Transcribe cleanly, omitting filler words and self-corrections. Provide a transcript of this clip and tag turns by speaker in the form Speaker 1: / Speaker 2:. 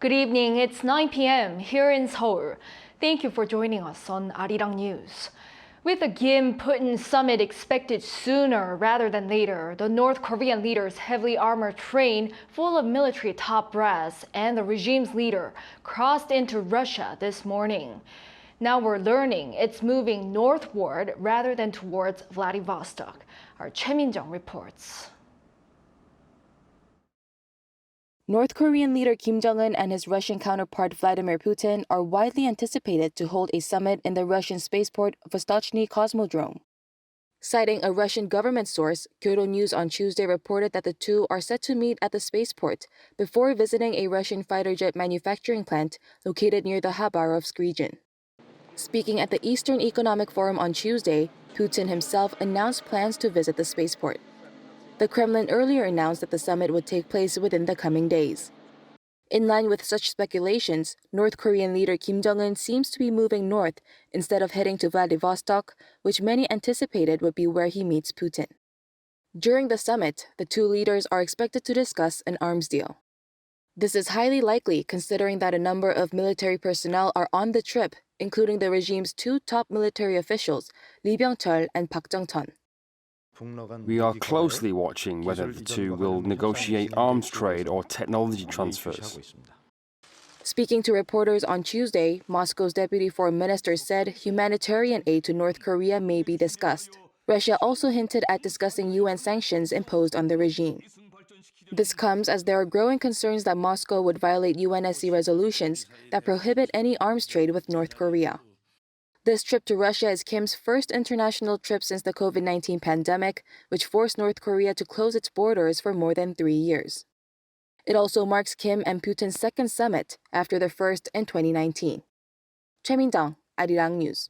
Speaker 1: Good evening, it's 9 p.m. here in Seoul. Thank you for joining us on Arirang.News. With the Kim-Putin summit expected sooner rather than later, the North Korean leader's heavily armored train full of military top brass and the regime's leader crossed into Russia this morning. Now we're learning it's moving northward rather than towards Vladivostok. Our Choi Min-jung reports.
Speaker 2: North Korean leader Kim Jung-un and his Russian counterpart Vladimir Putin are widely anticipated to hold a summit in the Russian spaceport Vostochny Cosmodrome. Citing a Russian government source, Kyodo News on Tuesday reported that the two are set to meet at the spaceport before visiting a Russian fighter jet manufacturing plant located near the Khabarovsk region. Speaking at the Eastern Economic Forum on Tuesday, Putin himself announced plans to visit the spaceport. The Kremlin earlier announced that the summit would take place within the coming days. In line with such speculations, North Korean leader Kim Jung-un seems to be moving north instead of heading to Vladivostok, which many anticipated would be where he meets Putin. During the summit, the two leaders are expected to discuss an arms deal. This is highly likely considering that a number of military personnel are on the trip, including the regime's two top military officials, Lee Byung-chul and Park Jung-ton.
Speaker 3: We are closely watching whether the two will negotiate arms trade or technology transfers.
Speaker 2: Speaking to reporters on Tuesday, Moscow's deputy foreign minister said humanitarian aid to North Korea may be discussed. Russia also hinted at discussing UN sanctions imposed on the regime. This comes as there are growing concerns that Moscow would violate UNSC resolutions that prohibit any arms trade with North Korea. This trip to Russia is Kim's first international trip since the COVID-19 pandemic, which forced North Korea to close its borders for more than 3 years. It also marks Kim and Putin's second summit after the first in 2019. Choi Min-jung, Arirang News.